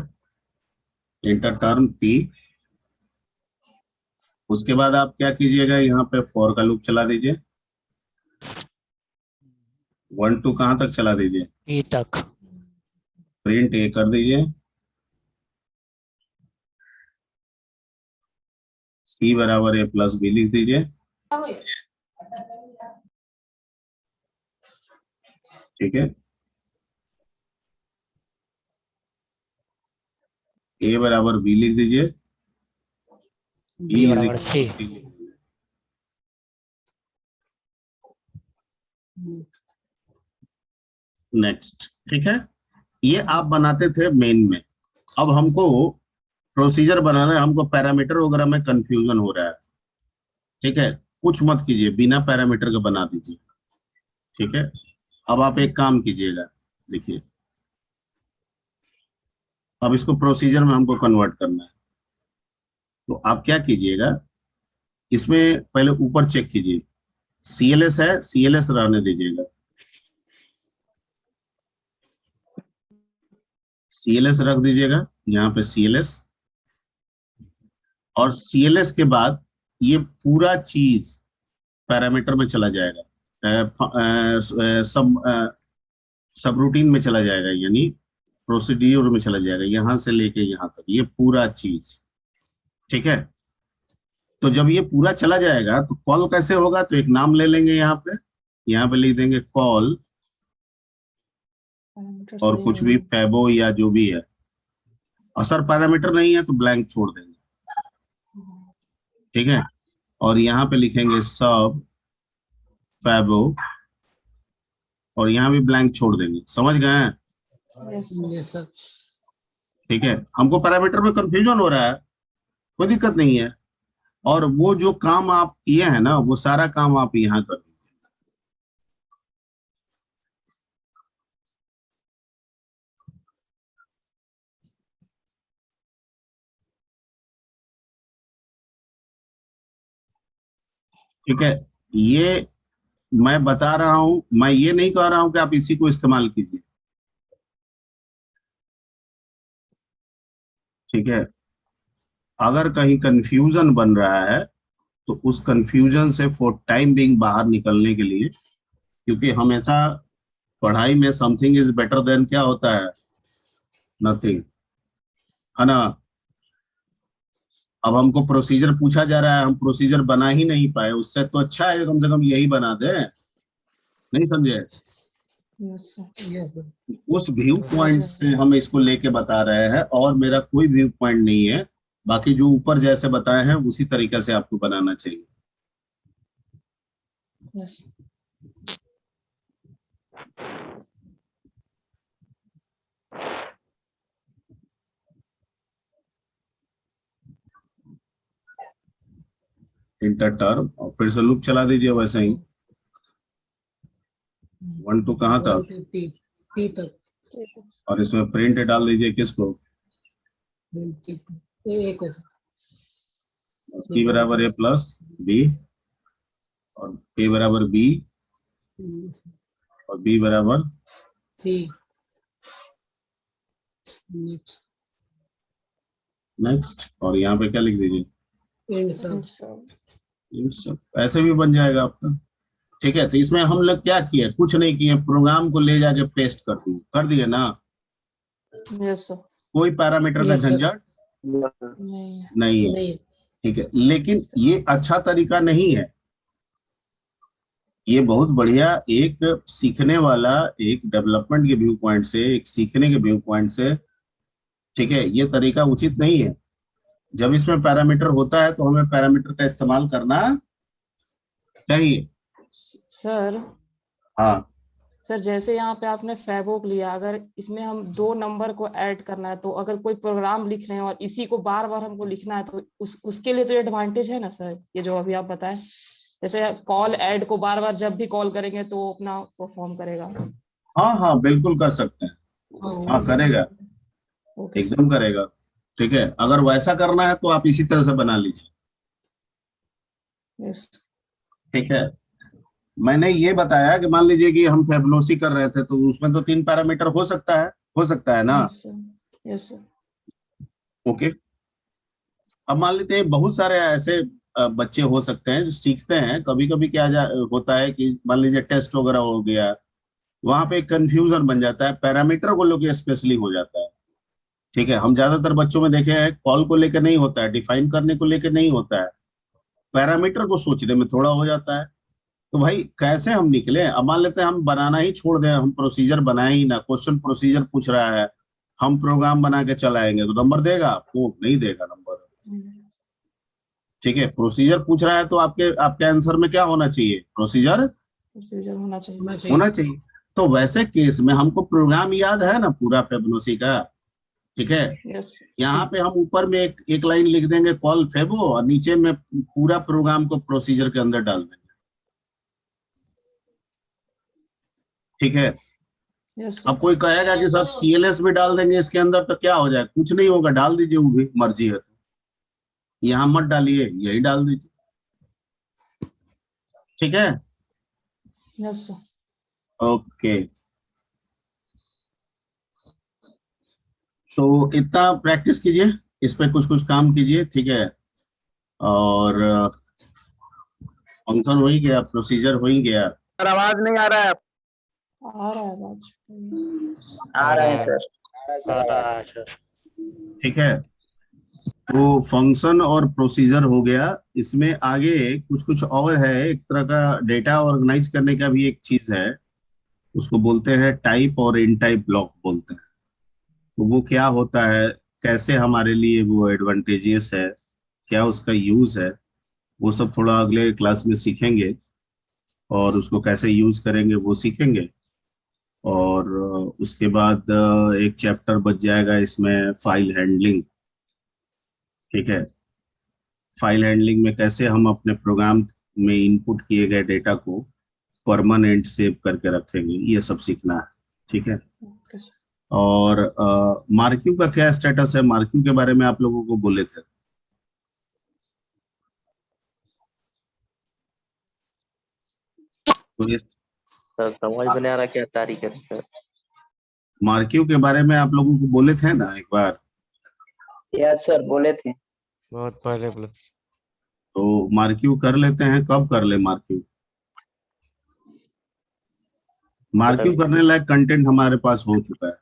इंटर टर्म T। उसके बाद आप क्या कीजिएगा, यहाँ पे फॉर का लूप चला दीजिए, 1 to कहाँ तक चला दीजिए? ई तक। प्रिंट A कर दीजिए, C बराबर A प्लस B लिख दीजिए। ठीक है, A बराबर B लिख दीजिए, बी बराबर सी। नेक्स्ट। ठीक है, ये आप बनाते थे मेन में। अब हमको प्रोसीजर बनाना है, हमको पैरामीटर वगैरह में कंफ्यूजन हो रहा है। ठीक है, कुछ मत कीजिए, बिना पैरामीटर के बना दीजिए। ठीक है, अब आप एक काम कीजिएगा, देखिए अब इसको प्रोसीजर में हमको कन्वर्ट करना है, तो आप क्या कीजिएगा, इसमें पहले ऊपर चेक कीजिए, CLS है, CLS रहने दीजिएगा, CLS रख दीजिएगा यहाँ पे CLS, और CLS के बाद ये पूरा चीज पैरामीटर में चला जाएगा, सब रूटीन में चला जाएगा, यानी प्रोसीड्यूर में चला जाएगा, यहां से लेके यहां तक ये पूरा चीज। ठीक है, तो जब ये पूरा चला जाएगा तो कॉल कैसे होगा, तो एक नाम ले लेंगे, यहाँ पे लिख देंगे कॉल, और कुछ भी फैबो या जो भी है, असर पैरामीटर नहीं है तो ब्लैंक छोड़ देंगे, ठीक है। और यहाँ पे लिखेंगे सब फैबो और यहाँ भी ब्लैंक छोड़ देंगे, समझ गए हैं? Yes sir. ठीक है, हमको पैरामीटर में कंफ्यूजन हो रहा है, कोई दिक्कत नहीं है। और वो जो काम आप किए हैं ना, वो सारा काम आप यहाँ कर दीजिए। ठीक है, ये मैं बता रहा हूं, मैं ये नहीं कह रहा हूं कि आप इसी को इस्तेमाल कीजिए, ठीक है। अगर कहीं कंफ्यूजन बन रहा है तो उस कंफ्यूजन से फॉर टाइम बिंग बाहर निकलने के लिए, क्योंकि हमेशा पढ़ाई में समथिंग इज बेटर देन क्या होता है, नथिंग, है ना। अब हमको प्रोसीजर पूछा जा रहा है, हम प्रोसीजर बना ही नहीं पाए, उससे तो अच्छा है कम से कम यही बना दे, नहीं समझे? Yes sir. उस व्यू पॉइंट से हम इसको लेके बता रहे हैं, और मेरा कोई व्यू पॉइंट नहीं है। बाकी जो ऊपर जैसे बताए हैं उसी तरीके से आपको बनाना चाहिए। यस इंटर टर्म और फिर से लूप चला दीजिए वैसे ही। 1 to कहाँ तक, टी तक और इसमें प्रिंट डाल दीजिए किसको, ए को सी बराबर ए प्लस बी, और ए बराबर बी, और बी बराबर सी। नेक्स्ट, और यहाँ पे क्या लिख दीजिए, यस सर। ऐसे भी बन जाएगा आपका। ठीक है, तो इसमें हम लोग क्या किए, कुछ नहीं किए, प्रोग्राम को ले जाके पेस्ट कर दिए ना, यस सर। कोई पैरामीटर का झंझट नहीं नहीं है, ठीक है। लेकिन ये अच्छा तरीका नहीं है, ये बहुत बढ़िया एक सीखने वाला, एक डेवलपमेंट के व्यू पॉइंट से, एक सीखने के व्यू पॉइंट से, ठीक है, ये तरीका उचित नहीं है। जब इसमें पैरामीटर होता है तो हमें पैरामीटर का इस्तेमाल करना चाहिए। सर। हाँ, सर जैसे यहाँ पे आपने फैबोक लिया, अगर इसमें हम 2 नंबर को ऐड करना है, तो अगर कोई प्रोग्राम लिख रहे हैं और इसी को बार बार हमको लिखना है, तो उसके लिए तो एडवांटेज है ना सर, ये जो अभी आप बताएं। जैसे कॉल ऐड को बार बार जब भी कॉल करेंगे तो वो अपना परफॉर्म करेगा। हाँ हाँ बिल्कुल कर सकते हैं, हाँ करेगा, ओके एकदम करेगा। ठीक है, अगर वैसा करना है तो आप इसी तरह से बना लीजिए। यस ठीक है, मैंने ये बताया कि मान लीजिए कि हम फेबुलोसी कर रहे थे, तो उसमें तो 3 पैरामीटर हो सकता है ना। Yes sir. ओके, अब मान लेते हैं बहुत सारे ऐसे बच्चे हो सकते हैं जो सीखते हैं, कभी कभी क्या होता है कि मान लीजिए टेस्ट वगैरह हो गया, वहां पे कंफ्यूजन बन जाता है, पैरामीटर को लेकर स्पेशली हो जाता है। ठीक है, हम ज्यादातर बच्चों में देखे हैं कॉल को लेकर नहीं होता है, डिफाइन करने को लेकर नहीं होता है, पैरामीटर को सोचने में थोड़ा हो जाता है। तो भाई कैसे हम निकले, अब मान लेते हैं हम बनाना ही छोड़ दें, हम प्रोसीजर बनाए ही ना, क्वेश्चन प्रोसीजर पूछ रहा है, हम प्रोग्राम बना के चलाएंगे तो नंबर देगा आपको? नहीं देगा नंबर। ठीक है, प्रोसीजर पूछ रहा है तो आपके आंसर में क्या होना चाहिए, प्रोसीजर होना चाहिए। होना चाहिए। तो वैसे केस में हमको प्रोग्राम याद है ना पूरा फेबुलोसी का। ठीक है, यस यहाँ पे हम ऊपर में एक लाइन लिख देंगे कॉल फेबो, और नीचे में पूरा प्रोग्राम को प्रोसीजर के अंदर डाल देंगे। ठीक है, यस अब कोई कहेगा कि सर CLS भी डाल देंगे इसके अंदर तो क्या हो जाए, कुछ नहीं होगा, डाल दीजिए, वो भी मर्जी है। तो यहाँ मत डालिए, यही डाल दीजिए। ठीक है, यस ओके, तो इतना प्रैक्टिस कीजिए, इस पे कुछ कुछ काम कीजिए। ठीक है, और फंक्शन हो ही गया, प्रोसीजर हो ही गया। आवाज नहीं आ रहा है। आ रहा है आवाज। आ रहा है सर। ठीक है, तो फंक्शन और प्रोसीजर हो गया। इसमें आगे कुछ कुछ और है, एक तरह का डेटा ऑर्गेनाइज करने का भी एक चीज है, उसको बोलते हैं टाइप और इन टाइप ब्लॉक बोलते हैं। तो वो क्या होता है, कैसे हमारे लिए वो एडवांटेजेस है, क्या उसका यूज है, वो सब थोड़ा अगले क्लास में सीखेंगे और उसको कैसे यूज करेंगे वो सीखेंगे। और उसके बाद एक चैप्टर बच जाएगा इसमें फाइल हैंडलिंग। ठीक है, फाइल हैंडलिंग में कैसे हम अपने प्रोग्राम में इनपुट किए गए डेटा को परमानेंट सेव करके रखेंगे, ये सब सीखना है। ठीक है, ओके सर। और मार्क्यू का क्या स्टेटस है? मार्क्यू के बारे में आप लोगों को बोले थे। तो ये सर समझ में नहीं आ रहा क्या तारीख है सर। मार्क्यू के बारे में आप लोगों को बोले थे ना एक बार। यस सर बोले थे। बहुत पहले बोले। तो मार्क्यू कर लेते हैं, कब कर ले मार्क्यू? मार्क्यू करने लायक कंटेंट हमारे पास हो चुका है।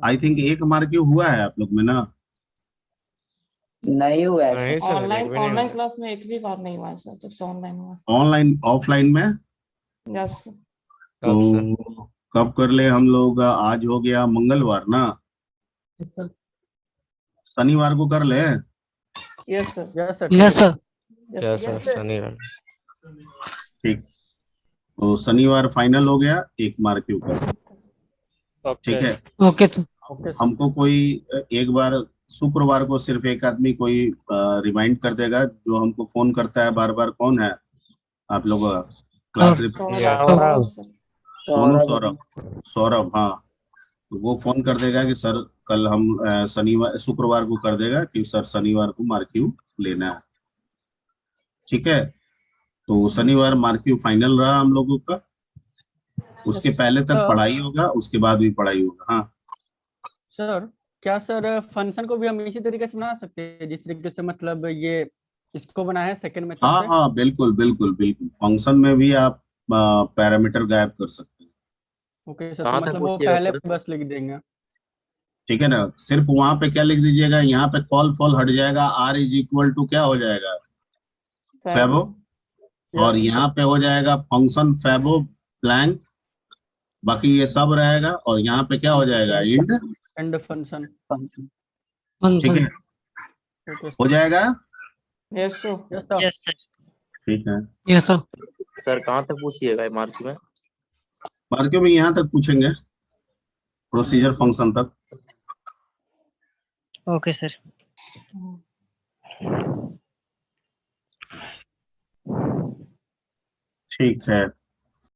आई थिंक एक मार्क्यू हुआ है आप लोग में ना। नहीं हुआ है नहीं सर। सर, ऑनलाइन एक भी नहीं ऑनलाइन हुआ। क्लास में एक भी बार नहीं हुआ है सर, जब से ऑनलाइन हुआ। ऑनलाइन ऑफलाइन में यस कब सर? तो कब कर ले हम लोग? आज हो गया मंगलवार ना, शनिवार को कर ले। Yes sir. Yes sir. क्या सर, यस शनिवार? ठीक, तो शनिवार फाइनल हो गया एक मार्क्यू का। ठीक है, ओके हमको कोई एक बार शुक्रवार को सिर्फ एक आदमी कोई रिमाइंड कर देगा, जो हमको फोन करता है बार बार। कौन है आप लोग? Class Saurabh Saurabh sir. सोनू, सौरभ, सौरभ, हाँ। तो वो फोन कर देगा कि सर कल हम शनिवार शुक्रवार को कर देगा कि सर शनिवार को मार्क्यू लेना है। ठीक है, तो शनिवार मार्क्यू फाइनल रहा हम लोगों का। उसके पहले तक पढ़ाई होगा, उसके बाद भी पढ़ाई होगा। हाँ सर, क्या सर फंक्शन को भी हम इसी तरीके से बना सकते हैं जिस तरीके से मतलब ये इसको बनाया है सेकंड मेथड हाँ से? हाँ, बिल्कुल बिल्कुल बिल्कुल, फंक्शन में भी आप पैरामीटर गायब कर सकते हैं। ओके सर, तो कहाँ तक मतलब वो पूछिएगा पहले सर? बस लिख देंगे। ठीक है ना, सिर्फ वहां पे क्या लिख दीजिएगा, यहाँ पे कॉल फॉल हट जाएगा, आर इज इक्वल टू क्या हो जाएगा, फैबो। और यहाँ पे हो जाएगा फंक्शन फैबो ब्लैंक, बाकी ये सब रहेगा। और यहाँ पे क्या हो जाएगा, इंड। End function. ठीक है, ओके हो जाएगा। Yes sir. Yes sir. ठीक है, सर कहाँ तक पूछिएगा मार्क्यू में? मार्क्यू में यहाँ तक पूछेंगे, प्रोसीजर फंक्शन तक। Okay sir. ठीक है।